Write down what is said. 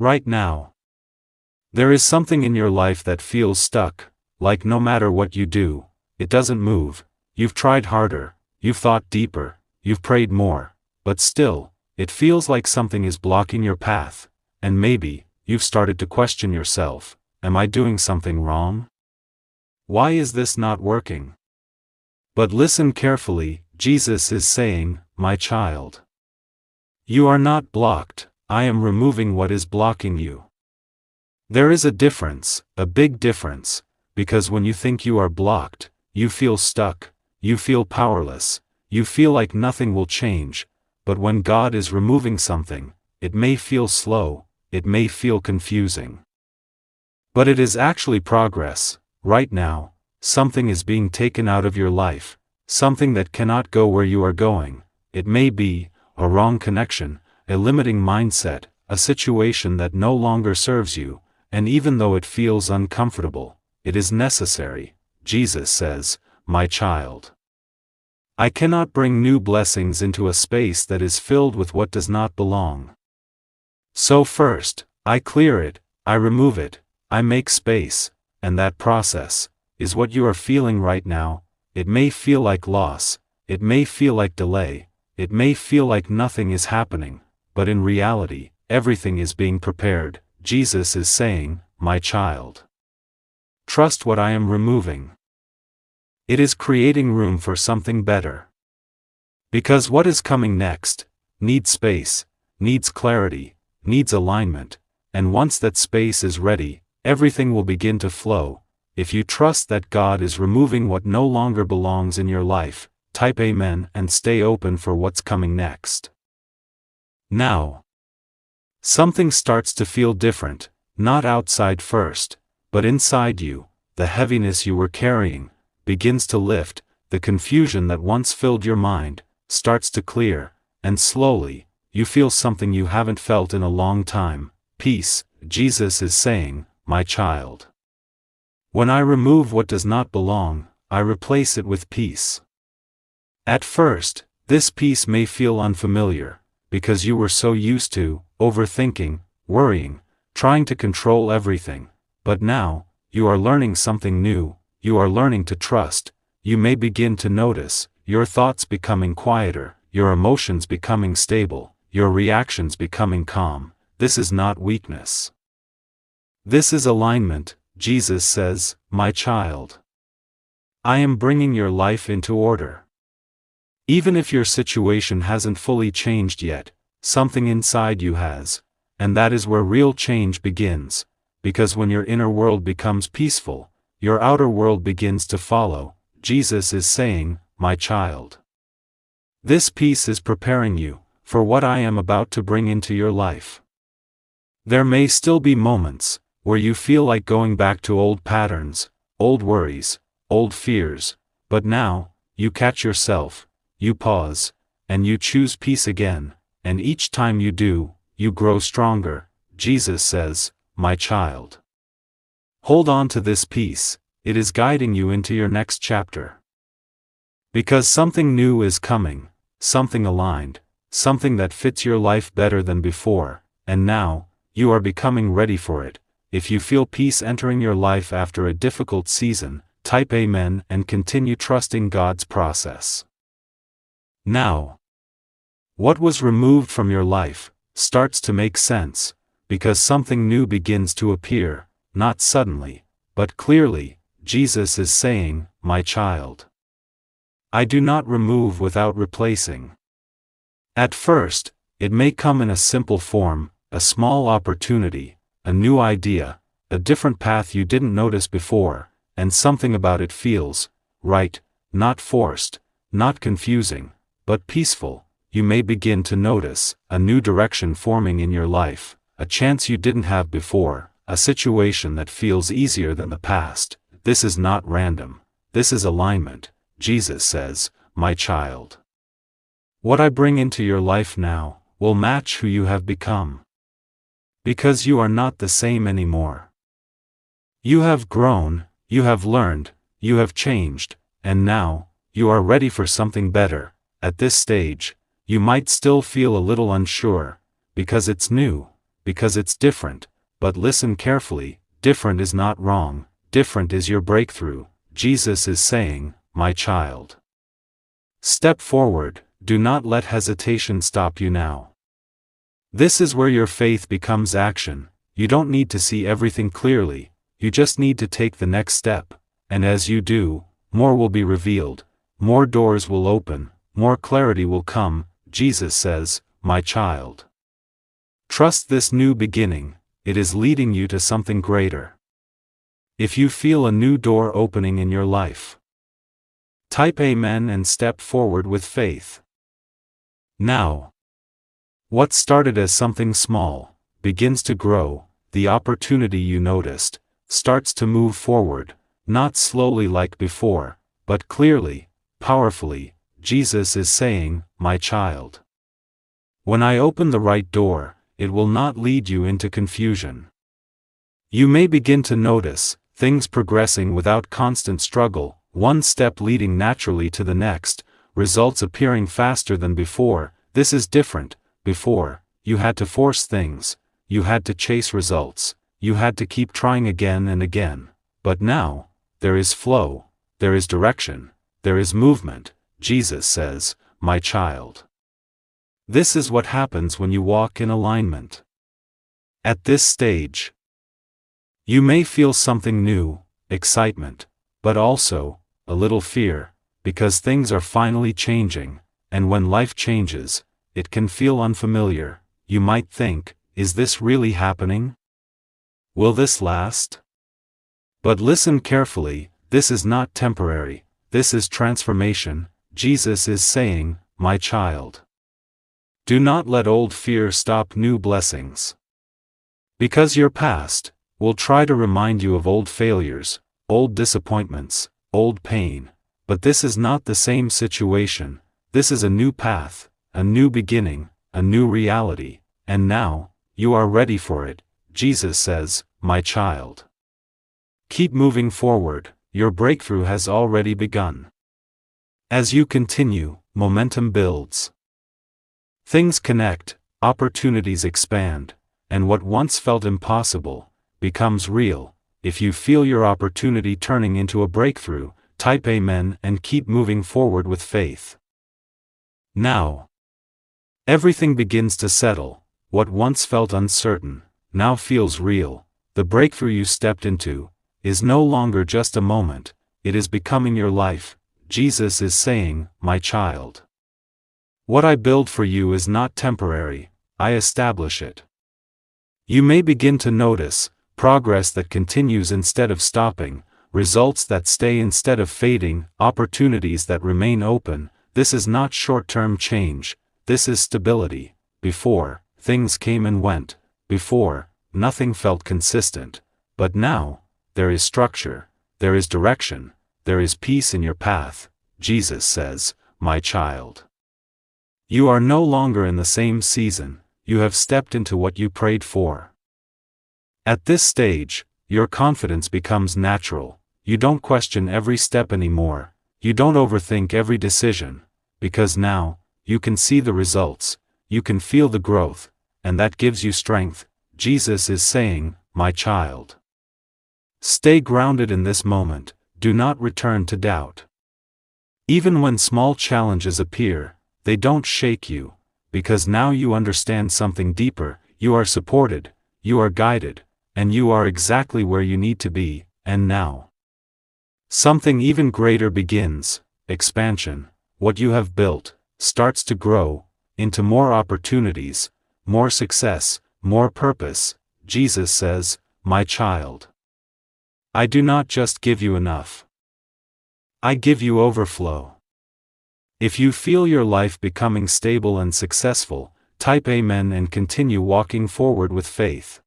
Right now. There is something in your life that feels stuck, like no matter what you do, it doesn't move. You've tried harder, you've thought deeper, you've prayed more, but still, it feels like something is blocking your path, and maybe, you've started to question yourself, am I doing something wrong? Why is this not working? But listen carefully, Jesus is saying, my child. You are not blocked, I am removing what is blocking you. There is a difference, a big difference, because when you think you are blocked, you feel stuck, you feel powerless, you feel like nothing will change, but when God is removing something, it may feel slow, it may feel confusing. But it is actually progress. Right now, something is being taken out of your life, something that cannot go where you are going. It may be a wrong connection, a limiting mindset, a situation that no longer serves you, and even though it feels uncomfortable, it is necessary. Jesus says, my child. I cannot bring new blessings into a space that is filled with what does not belong. So first, I clear it, I remove it, I make space, and that process is what you are feeling right now. It may feel like loss, it may feel like delay, it may feel like nothing is happening, but in reality, everything is being prepared. Jesus is saying, my child. Trust what I am removing. It is creating room for something better. Because what is coming next needs space, needs clarity, needs alignment, and once that space is ready, everything will begin to flow. If you trust that God is removing what no longer belongs in your life, type Amen and stay open for what's coming next. Now, something starts to feel different, not outside first, but inside you. The heaviness you were carrying begins to lift, the confusion that once filled your mind starts to clear, and slowly, you feel something you haven't felt in a long time, peace. Jesus is saying, my child. When I remove what does not belong, I replace it with peace. At first, this peace may feel unfamiliar, because you were so used to overthinking, worrying, trying to control everything, but now, you are learning something new. You are learning to trust. You may begin to notice your thoughts becoming quieter, your emotions becoming stable, your reactions becoming calm. This is not weakness. This is alignment. Jesus says, my child. I am bringing your life into order. Even if your situation hasn't fully changed yet, something inside you has, and that is where real change begins, because when your inner world becomes peaceful, your outer world begins to follow. Jesus is saying, my child. This peace is preparing you for what I am about to bring into your life. There may still be moments where you feel like going back to old patterns, old worries, old fears, but now, you catch yourself, you pause, and you choose peace again, and each time you do, you grow stronger. Jesus says, my child. Hold on to this peace, it is guiding you into your next chapter. Because something new is coming, something aligned, something that fits your life better than before, and now, you are becoming ready for it. If you feel peace entering your life after a difficult season, type Amen and continue trusting God's process. Now, what was removed from your life starts to make sense, because something new begins to appear, not suddenly, but clearly. Jesus is saying, my child. I do not remove without replacing. At first, it may come in a simple form, a small opportunity, a new idea, a different path you didn't notice before, and something about it feels right, not forced, not confusing, but peaceful. You may begin to notice a new direction forming in your life, a chance you didn't have before, a situation that feels easier than the past. This is not random, this is alignment. Jesus says, my child. What I bring into your life now will match who you have become. Because you are not the same anymore. You have grown, you have learned, you have changed, and now, you are ready for something better. At this stage, you might still feel a little unsure, because it's new, because it's different, but listen carefully, different is not wrong, different is your breakthrough. Jesus is saying, my child. Step forward, do not let hesitation stop you now. This is where your faith becomes action. You don't need to see everything clearly, you just need to take the next step, and as you do, more will be revealed, more doors will open, more clarity will come. Jesus says, my child. Trust this new beginning, it is leading you to something greater. If you feel a new door opening in your life, type Amen and step forward with faith. Now, what started as something small begins to grow. The opportunity you noticed starts to move forward, not slowly like before, but clearly, powerfully. Jesus is saying, my child. When I open the right door, it will not lead you into confusion. You may begin to notice things progressing without constant struggle, one step leading naturally to the next, results appearing faster than before. This is different. Before, you had to force things, you had to chase results, you had to keep trying again and again. But now, there is flow, there is direction, there is movement. Jesus says, my child. This is what happens when you walk in alignment. At this stage, you may feel something new, excitement, but also a little fear, because things are finally changing, and when life changes, it can feel unfamiliar. You might think, is this really happening? Will this last? But listen carefully, this is not temporary, this is transformation. Jesus is saying, my child. Do not let old fear stop new blessings. Because your past will try to remind you of old failures, old disappointments, old pain, but this is not the same situation. This is a new path, a new beginning, a new reality, and now, you are ready for it. Jesus says, my child. Keep moving forward, your breakthrough has already begun. As you continue, momentum builds. Things connect, opportunities expand, and what once felt impossible becomes real. If you feel your opportunity turning into a breakthrough, type Amen and keep moving forward with faith. Now, everything begins to settle. What once felt uncertain now feels real. The breakthrough you stepped into is no longer just a moment, it is becoming your life. Jesus is saying, my child. What I build for you is not temporary, I establish it. You may begin to notice progress that continues instead of stopping, results that stay instead of fading, opportunities that remain open. This is not short-term change, this is stability. Before, things came and went. Before, nothing felt consistent. But now, there is structure, there is direction, there is peace in your path. Jesus says, my child. You are no longer in the same season, you have stepped into what you prayed for. At this stage, your confidence becomes natural. You don't question every step anymore, you don't overthink every decision, because now, you can see the results, you can feel the growth, and that gives you strength. Jesus is saying, my child. Stay grounded in this moment, do not return to doubt. Even when small challenges appear, they don't shake you, because now you understand something deeper. You are supported, you are guided, and you are exactly where you need to be. And now, something even greater begins. Expansion. What you have built starts to grow into more opportunities, more success, more purpose. Jesus says, my child. I do not just give you enough. I give you overflow. If you feel your life becoming stable and successful, type Amen and continue walking forward with faith.